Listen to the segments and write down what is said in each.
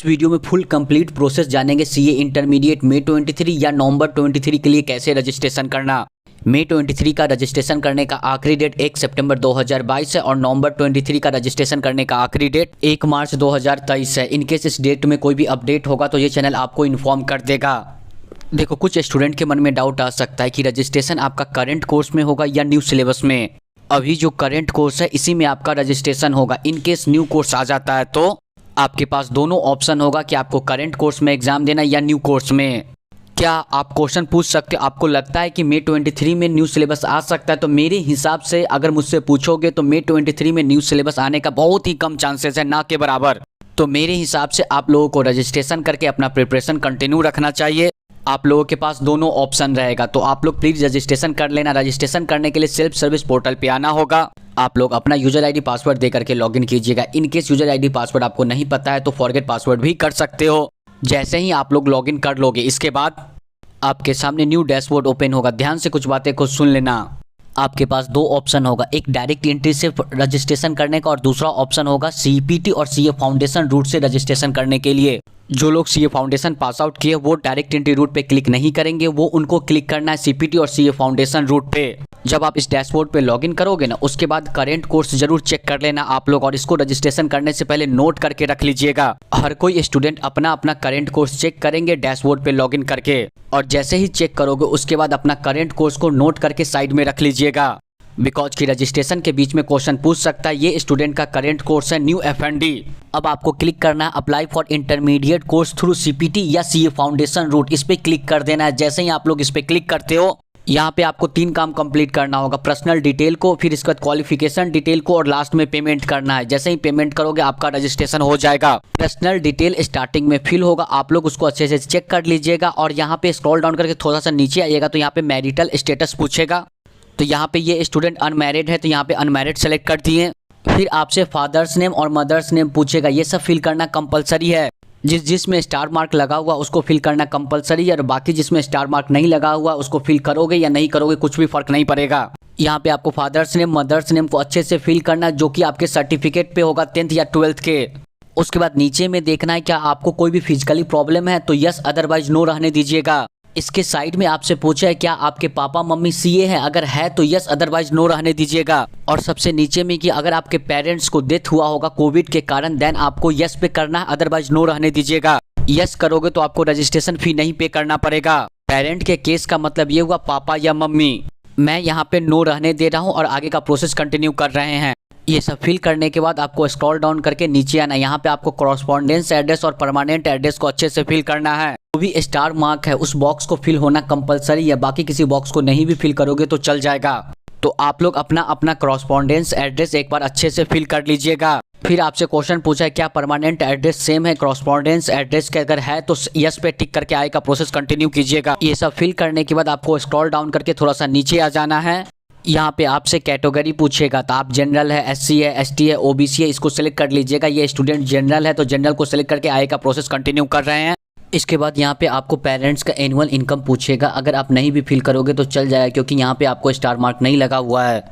इस वीडियो में full complete process जानेंगे सीए इंटरमीडिएट मई 23 या नवंबर 23 के लिए कैसे रजिस्ट्रेशन करना। मई 23 का रजिस्ट्रेशन करने का आखिरी डेट 1 सितंबर 2022 है और नवंबर 23 का रजिस्ट्रेशन करने का आखिरी डेट 1 मार्च 2023 है। इनकेस इस डेट में कोई भी अपडेट होगा तो ये चैनल आपको इन्फॉर्म कर देगा। देखो, कुछ स्टूडेंट के मन में डाउट आ सकता है कि रजिस्ट्रेशन आपका करंट कोर्स में होगा या न्यू सिलेबस में। अभी जो करंट कोर्स है इसी में आपका रजिस्ट्रेशन होगा। इनकेस न्यू कोर्स आ जाता है तो आपके पास दोनों ऑप्शन होगा कि आपको करंट कोर्स में एग्जाम देना या न्यू कोर्स में। क्या आप क्वेश्चन पूछ सकते हो, आपको लगता है कि मई 23 में न्यू सिलेबस आ सकता है? तो मेरे हिसाब से अगर मुझसे पूछोगे तो मई 23 में न्यू सिलेबस आने का बहुत ही कम चांसेस है, ना के बराबर। तो मेरे हिसाब से आप लोगों को रजिस्ट्रेशन करके अपना प्रिपरेशन कंटिन्यू रखना चाहिए। आप लोगों के पास दोनों ऑप्शन रहेगा, तो आप लोग प्लीज रजिस्ट्रेशन कर लेना। रजिस्ट्रेशन करने के लिए सेल्फ सर्विस पोर्टल पे आना होगा। आप लोग अपना यूजर आईडी पासवर्ड दे करके लॉगिन कीजिएगा। इनकेस यूजर आईडी पासवर्ड आपको नहीं पता है तो फॉरगेट पासवर्ड भी कर सकते हो। जैसे ही आप लोग लॉगिन कर लोगे इसके बाद आपके सामने न्यू डैशबोर्ड ओपन होगा। ध्यान से कुछ बातें को सुन लेना। आपके पास दो ऑप्शन होगा, एक डायरेक्ट एंट्री से रजिस्ट्रेशन करने का और दूसरा ऑप्शन होगा सीपीटी और सीए फाउंडेशन रूट से रजिस्ट्रेशन करने के लिए। जो लोग सीए फाउंडेशन पास आउट किए वो डायरेक्ट एंट्री रूट पे क्लिक नहीं करेंगे, वो उनको क्लिक करना है सीपीटी और सीए फाउंडेशन रूट पे। जब आप इस डैशबोर्ड पे लॉगिन करोगे ना, उसके बाद करंट कोर्स जरूर चेक कर लेना आप लोग, और इसको रजिस्ट्रेशन करने से पहले नोट करके रख लीजिएगा। हर कोई स्टूडेंट अपना अपना करंट कोर्स चेक करेंगे डैशबोर्ड पे लॉगिन करके, और जैसे ही चेक करोगे उसके बाद अपना करंट कोर्स को नोट करके साइड में रख लीजिएगा। बिकॉज की रजिस्ट्रेशन के बीच में क्वेश्चन पूछ सकता है। ये स्टूडेंट का करंट कोर्स है न्यू एफएनडी। अब आपको क्लिक करना है apply for intermediate course through CPT या सीए फाउंडेशन रूट, इस पे क्लिक कर देना है। जैसे ही आप लोग इस पे क्लिक करते हो, यहाँ पे आपको 3 काम कंप्लीट करना होगा। पर्सनल डिटेल को, फिर इसके बाद क्वालिफिकेशन डिटेल को, और लास्ट में पेमेंट करना है। जैसे ही पेमेंट करोगे आपका रजिस्ट्रेशन हो जाएगा। पर्सनल डिटेल स्टार्टिंग में फिल होगा, आप लोग उसको अच्छे से चेक कर लीजिएगा। और यहाँ पे स्क्रॉल डाउन करके थोड़ा सा नीचे आइएगा तो यहाँ पे मैरिटल स्टेटस पूछेगा। तो यहाँ पे ये स्टूडेंट अनमैरिड है तो यहाँ पे अनमैरिड सेलेक्ट कर दिए। फिर आपसे फादर्स नेम और मदर्स नेम पूछेगा, ये सब फिल करना कंपलसरी है। जिसमें स्टार मार्क लगा हुआ उसको फिल करना कंपलसरी है, और बाकी जिसमें स्टार मार्क नहीं लगा हुआ उसको फिल करोगे या नहीं करोगे कुछ भी फर्क नहीं पड़ेगा। यहाँ पे आपको फादर्स नेम मदर्स नेम को अच्छे से फिल करना, जो कि आपके सर्टिफिकेट पे होगा 10th या 12th के। उसके बाद नीचे में देखना है क्या आपको कोई भी फिजिकली प्रॉब्लम है, तो यस अदरवाइज नो रहने दीजिएगा। इसके साइड में आपसे पूछा है क्या आपके पापा मम्मी सीए हैं, अगर है तो यस अदरवाइज नो रहने दीजिएगा। और सबसे नीचे में कि अगर आपके पेरेंट्स को डेथ हुआ होगा कोविड के कारण, देन आपको यस पे करना है, अदरवाइज नो रहने दीजिएगा। यस करोगे तो आपको रजिस्ट्रेशन फी नहीं पे करना पड़ेगा। पेरेंट के केस का मतलब ये हुआ पापा या मम्मी। मैं यहाँ पे नो रहने दे रहा हूँ और आगे का प्रोसेस कंटिन्यू कर रहे हैं। ये सब फिल करने के बाद आपको स्क्रॉल डाउन करके नीचे आना। यहाँ पे आपको कॉरस्पॉन्डेंस एड्रेस और परमानेंट एड्रेस को अच्छे से फिल करना है। जो भी स्टार मार्क है उस बॉक्स को फिल होना कंपलसरी है, बाकी किसी बॉक्स को नहीं भी फिल करोगे तो चल जाएगा। तो आप लोग अपना अपना कॉरस्पॉन्डेंस एड्रेस एक बार अच्छे से फिल कर लीजिएगा। फिर आपसे क्वेश्चन पूछा है क्या परमानेंट एड्रेस सेम है कॉरस्पॉन्डेंस एड्रेस के, अगर है तो यस पे टिक करके आगे का प्रोसेस कंटिन्यू कीजिएगा। ये सब फिल करने के बाद आपको स्क्रॉल डाउन करके थोड़ा सा नीचे आ जाना है। यहाँ पे आपसे कैटेगरी पूछेगा, तो आप जनरल है, एससी है, एसटी है, ओबीसी है, इसको सिलेक्ट कर लीजिएगा। ये स्टूडेंट जनरल है तो जनरल को सिलेक्ट करके आगे का प्रोसेस कंटिन्यू कर रहे हैं। इसके बाद यहाँ पे आपको पेरेंट्स का एनुअल इनकम पूछेगा, अगर आप नहीं भी फिल करोगे तो चल जाएगा क्योंकि यहाँ पे आपको स्टार मार्क नहीं लगा हुआ है।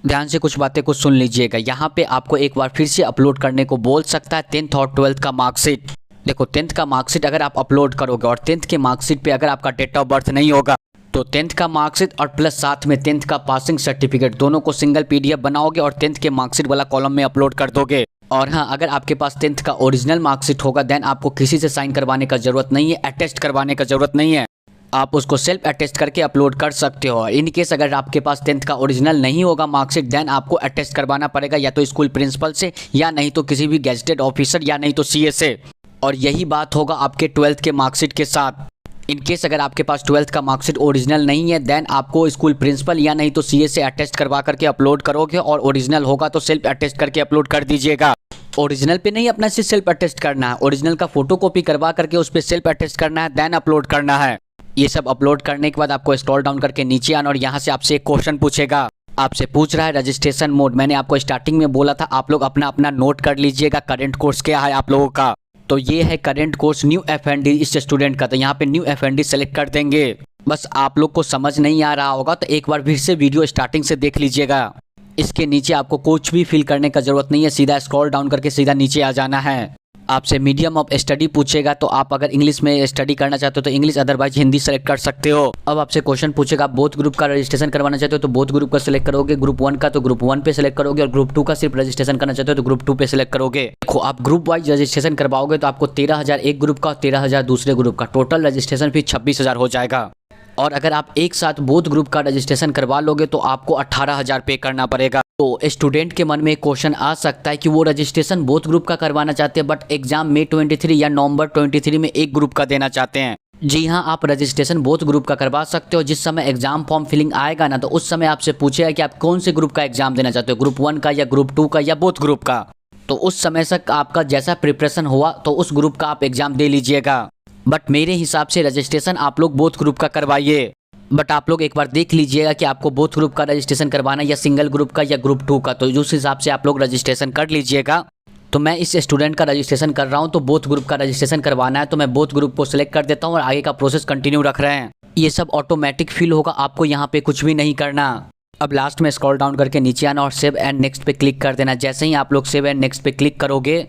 ध्यान से कुछ बातें को सुन लीजिएगा। यहाँ पे आपको एक बार फिर से अपलोड करने को बोल सकता है 10th और 12th का मार्कशीट। देखो 10th का मार्कशीट अगर आप अपलोड करोगे और 10th के मार्कशीट पे अगर आपका डेट ऑफ बर्थ नहीं होगा तो 10th का मार्कशीट और प्लस साथ में 10th का पासिंग सर्टिफिकेट दोनों को सिंगल पीडीएफ बनाओगे और 10th के मार्कशीट वाला कॉलम में अपलोड कर दोगे। और हाँ, अगर आपके पास 10th का ओरिजिनल मार्कशीट होगा देन आपको किसी से साइन करवाने का जरूरत नहीं है, अटेस्ट करवाने का जरूरत नहीं है। आप उसको सेल्फ अटेस्ट करके अपलोड कर सकते हो। इन केस अगर आपके पास 10th का ओरिजिनल नहीं होगा मार्कशीट, देन आपको अटेस्ट करवाना पड़ेगा या तो स्कूल प्रिंसिपल से, या नहीं तो किसी भी गेजेटेड ऑफिसर, या नहीं तो सीए से। और यही बात होगा आपके 12th के मार्कशीट के साथ। इनकेस अगर आपके पास 12th का मार्कशीट ओरिजिनल नहीं है देन आपको स्कूल प्रिंसिपल या नहीं तो सीए से अटेस्ट करवा करके अपलोड करोगे, और ओरिजिनल होगा तो सेल्फ अटेस्ट करके अपलोड कर दीजिएगा। ओरिजिनल पे नहीं अपना से सेल्फ अटेस्ट करना है, ओरिजिनल का फोटो कॉपी करवा करके उस पर सेल्फ अटेस्ट करना है, देन अपलोड करना है। ये सब अपलोड करने के बाद आपको स्क्रॉल डाउन करके नीचे आना और यहाँ से आपसे एक क्वेश्चन पूछेगा। आपसे पूछ रहा है रजिस्ट्रेशन मोड। मैंने आपको स्टार्टिंग में बोला था आप लोग अपना अपना नोट कर लीजिएगा करंट कोर्स क्या है आप लोगों का। तो ये है करंट कोर्स न्यू एफएनडी इस स्टूडेंट का, तो यहाँ पे न्यू एफएनडी सेलेक्ट कर देंगे। बस आप लोग को समझ नहीं आ रहा होगा तो एक बार फिर से वीडियो स्टार्टिंग से देख लीजिएगा। इसके नीचे आपको कुछ भी फिल करने का जरूरत नहीं है, सीधा स्क्रॉल डाउन करके सीधा नीचे आ जाना है। आपसे मीडियम ऑफ स्टडी पूछेगा, तो आप अगर इंग्लिश में स्टडी करना चाहते हो तो इंग्लिश, अदरवाइज हिंदी सेलेक्ट कर सकते हो। अब आपसे क्वेश्चन पूछेगा, आप बोथ ग्रुप का रजिस्ट्रेशन करवाना चाहते हो तो बोथ ग्रुप का सिलेक्ट करोगे, ग्रुप 1 का तो ग्रुप 1 पे सिलेक्ट करोगे, और ग्रुप 2 का सिर्फ रजिस्ट्रेशन करना चाहते हो तो ग्रुप 2 पे सिलेक्ट करोगे। देखो, आप ग्रुप वाइज रजिस्ट्रेशन करवाओगे तो आपको 13,000 एक ग्रुप का और 13,000 दूसरे ग्रुप का, टोटल रजिस्ट्रेशन फीस 26,000 हो जाएगा। और अगर आप एक साथ बोथ ग्रुप का रजिस्ट्रेशन करवा लोगे तो आपको 18,000 पे करना पड़ेगा। तो स्टूडेंट के मन में एक क्वेश्चन आ सकता है कि वो रजिस्ट्रेशन बोथ ग्रुप का करवाना चाहते हैं, बट एग्जाम मई 23 या नवंबर 23 में एक ग्रुप का देना चाहते हैं। जी हाँ, आप रजिस्ट्रेशन बोथ ग्रुप का करवा सकते हो। जिस समय एग्जाम फॉर्म फिलिंग आएगा ना, तो उस समय आपसे पूछेगा कि आप कौन से ग्रुप का एग्जाम देना चाहते हो, ग्रुप 1 का या ग्रुप 2 का या बोथ ग्रुप का। तो उस समय तक आपका जैसा प्रिपरेशन हुआ तो उस ग्रुप का आप एग्जाम दे लीजिएगा। बट मेरे हिसाब से रजिस्ट्रेशन आप लोग बोथ ग्रुप का करवाइए। बट आप लोग एक बार देख लीजिएगा कि आपको बोथ ग्रुप का रजिस्ट्रेशन करवाना है या सिंगल ग्रुप का या ग्रुप 2 का, तो उस हिसाब से आप लोग रजिस्ट्रेशन कर लीजिएगा। तो मैं इस स्टूडेंट का रजिस्ट्रेशन कर रहा हूं, तो बोथ ग्रुप का रजिस्ट्रेशन करवाना है तो मैं बोथ ग्रुप को सिलेक्ट कर देता हूं और आगे का प्रोसेस कंटिन्यू रख रहे हैं। ये सब ऑटोमेटिक फिल होगा, आपको यहाँ पे कुछ भी नहीं करना। अब लास्ट में स्क्रॉल डाउन करके नीचे आना और सेव एंड नेक्स्ट पे क्लिक कर देना। जैसे ही आप लोग सेव एंड नेक्स्ट पे क्लिक करोगे,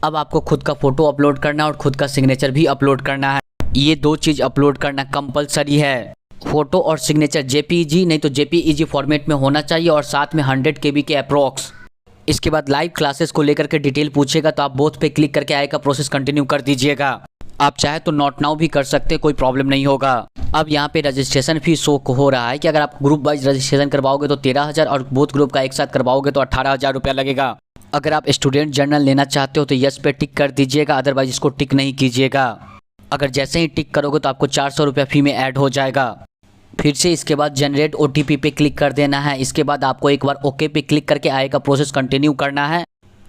अब आपको खुद का फोटो अपलोड करना और खुद का सिग्नेचर भी अपलोड करना है। ये दो चीज़ अपलोड करना कंपलसरी है। फोटो और सिग्नेचर जेपीईजी नहीं तो जेपीईजी फॉर्मेट में होना चाहिए और साथ में 100 KB के अप्रॉक्स। इसके बाद लाइव क्लासेस को लेकर के डिटेल पूछेगा तो आप बोथ पे क्लिक करके आगे का प्रोसेस कंटिन्यू कर दीजिएगा। आप चाहे तो नॉट नाउ भी कर सकते हैं, कोई प्रॉब्लम नहीं होगा। अब यहाँ पे रजिस्ट्रेशन फीस शो हो रहा है कि अगर आप ग्रुप वाइज रजिस्ट्रेशन करवाओगे तो 13,000 और बोथ ग्रुप का एक साथ करवाओगे तो 18,000 रुपया लगेगा। अगर आप स्टूडेंट जर्नल लेना चाहते हो तो यस पे टिक कर दीजिएगा, अदरवाइज इसको टिक नहीं कीजिएगा। अगर जैसे ही टिक करोगे तो आपको 400 रुपया फी में ऐड हो जाएगा। फिर से इसके बाद जनरेट OTP पे क्लिक कर देना है। इसके बाद आपको एक बार ओके पे क्लिक करके आगे का प्रोसेस कंटिन्यू करना है।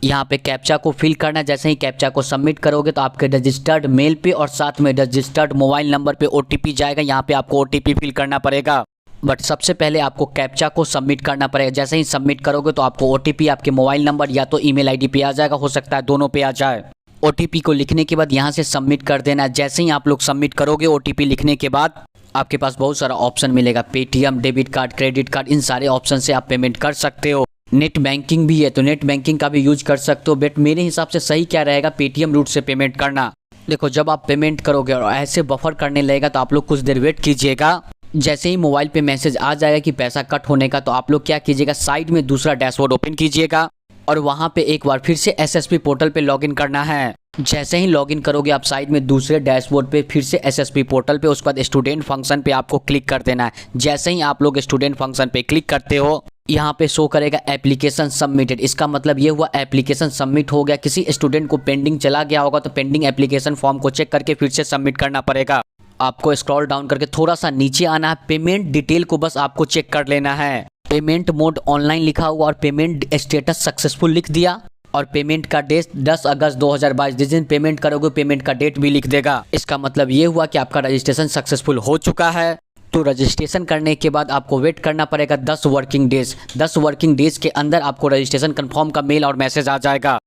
यहाँ पे कैप्चा को फिल करना है। जैसे ही कैप्चा को सबमिट करोगे तो आपके रजिस्टर्ड मेल पे और साथ में रजिस्टर्ड मोबाइल नंबर पे OTP जाएगा। यहाँ पे आपको OTP फिल करना पड़ेगा, बट सबसे पहले आपको कैप्चा को सबमिट करना पड़ेगा। जैसे ही सबमिट करोगे तो आपको OTP आपके मोबाइल नंबर या तो ईमेल ID पे आ जाएगा, हो सकता है दोनों पे आ जाए। OTP को लिखने के बाद यहाँ से सबमिट कर देना है। जैसे ही आप लोग सबमिट करोगे OTP लिखने के बाद आपके पास बहुत सारा ऑप्शन मिलेगा, Paytm, debit card, credit card, इन सारे ऑप्शन से आप पेमेंट कर सकते हो। नेट बैंकिंग भी है तो नेट बैंकिंग का भी यूज कर सकते हो, बट मेरे हिसाब से सही क्या रहेगा, पेटीएम रूट से पेमेंट करना। देखो, जब आप पेमेंट करोगे और ऐसे बफर करने लगेगा तो आप लोग कुछ देर वेट कीजिएगा। जैसे ही मोबाइल पे मैसेज आ जाएगा कि पैसा कट होने का, तो आप लोग क्या कीजिएगा, साइड में दूसरा डैशबोर्ड ओपन कीजिएगा और वहाँ पे एक बार फिर से SSP पोर्टल पे लॉगिन करना है। जैसे ही लॉगिन करोगे आप साइड में दूसरे डैशबोर्ड पे फिर से SSP पोर्टल पे, उसके बाद स्टूडेंट फंक्शन पे आपको क्लिक कर देना है। जैसे ही आप लोग स्टूडेंट फंक्शन पे क्लिक करते हो, यहाँ पे शो करेगा एप्लीकेशन सबमिटेड। इसका मतलब ये हुआ एप्लीकेशन सबमिट हो गया। किसी स्टूडेंट को पेंडिंग चला गया होगा तो पेंडिंग एप्लीकेशन फॉर्म को चेक करके फिर से सबमिट करना पड़ेगा। आपको स्क्रॉल डाउन करके थोड़ा सा नीचे आना है। पेमेंट डिटेल को बस आपको चेक कर लेना है। पेमेंट मोड ऑनलाइन लिखा हुआ और पेमेंट स्टेटस सक्सेसफुल लिख दिया और पेमेंट का डेट 10 अगस्त 2022, जिस दिन पेमेंट करोगे पेमेंट का डेट भी लिख देगा। इसका मतलब ये हुआ कि आपका रजिस्ट्रेशन सक्सेसफुल हो चुका है। तो रजिस्ट्रेशन करने के बाद आपको वेट करना पड़ेगा 10 वर्किंग डेज। 10 वर्किंग डेज के अंदर आपको रजिस्ट्रेशन कंफर्म का मेल और मैसेज आ जाएगा।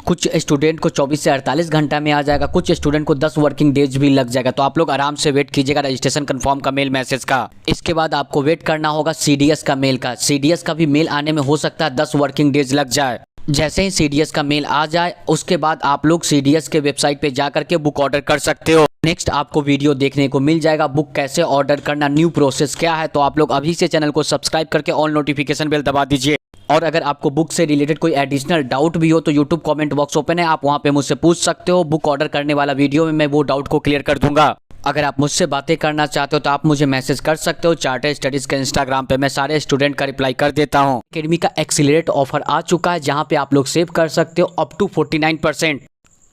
कुछ स्टूडेंट को 24 से 48 घंटा में आ जाएगा, कुछ स्टूडेंट को 10 वर्किंग डेज भी लग जाएगा। तो आप लोग आराम से वेट कीजिएगा रजिस्ट्रेशन कंफर्म का मेल मैसेज का। इसके बाद आपको वेट करना होगा CDS का मेल का। CDS का भी मेल आने में हो सकता है 10 वर्किंग डेज लग जाए। जैसे ही CDS का मेल आ जाए उसके बाद आप लोग CDS के वेबसाइट पे जा करके बुक ऑर्डर कर सकते हो। नेक्स्ट आपको वीडियो देखने को मिल जाएगा बुक कैसे ऑर्डर करना, न्यू प्रोसेस क्या है। तो आप लोग अभी से चैनल को सब्सक्राइब करके ऑल नोटिफिकेशन बेल दबा दीजिए। और अगर आपको बुक से रिलेटेड कोई एडिशनल डाउट भी हो तो यूट्यूब कमेंट बॉक्स ओपन है, आप वहां पे मुझसे पूछ सकते हो। बुक ऑर्डर करने वाला वीडियो में मैं वो डाउट को क्लियर कर दूंगा। अगर आप मुझसे बातें करना चाहते हो तो आप मुझे मैसेज कर सकते हो चार्टर्ड स्टडीज के इंस्टाग्राम पे। मैं सारे स्टूडेंट का रिप्लाई कर देता हूँ। अकेडमी का एक्सीलरेट ऑफर आ चुका है जहाँ पे आप लोग सेव कर सकते हो अप टू 49%।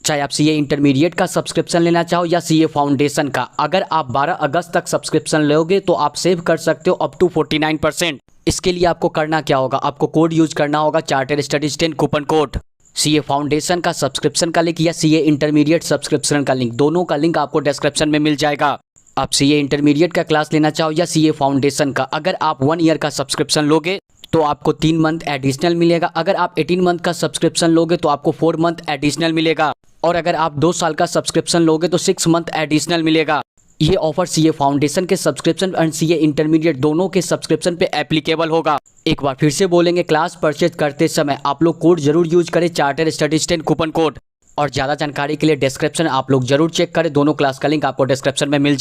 चाहे आप CA इंटरमीडिएट का सब्सक्रिप्शन लेना चाहो या CA फाउंडेशन का, अगर आप 12 अगस्त तक सब्सक्रिप्शन लोगे तो आप सेव कर सकते हो अप टू 49%। इसके लिए आपको करना क्या होगा, आपको कोड यूज करना होगा chartered studies 10 coupon code. CA foundation का सब्सक्रिप्शन का लिंक या CA इंटरमीडिएट सब्सक्रिप्शन का लिंक, दोनों का लिंक आपको डिस्क्रिप्शन में मिल जाएगा। आप CA इंटरमीडिएट का क्लास लेना चाहो या CA फाउंडेशन का, अगर आप 1 ईयर का सब्सक्रिप्शन लोगे तो आपको 3 मंथ एडिशनल मिलेगा। अगर आप 18 मंथ का सब्सक्रिप्शन लोगे तो आपको 4 मंथ एडिशनल मिलेगा। और अगर आप 2 साल का सब्सक्रिप्शन लोगे तो 6 मंथ एडिशनल मिलेगा। ये ऑफर CA फाउंडेशन के सब्सक्रिप्शन एंड CA इंटरमीडिएट दोनों के सब्सक्रिप्शन पे एप्लीकेबल होगा। एक बार फिर से बोलेंगे, क्लास परचेज करते समय आप लोग कोड जरूर यूज करें चार्टर्ड स्टडीज 10 कूपन कोड। और ज़्यादा जानकारी के लिए डिस्क्रिप्शन आप लोग जरूर चेक करें, दोनों क्लास का लिंक आपको डिस्क्रिप्शन में मिल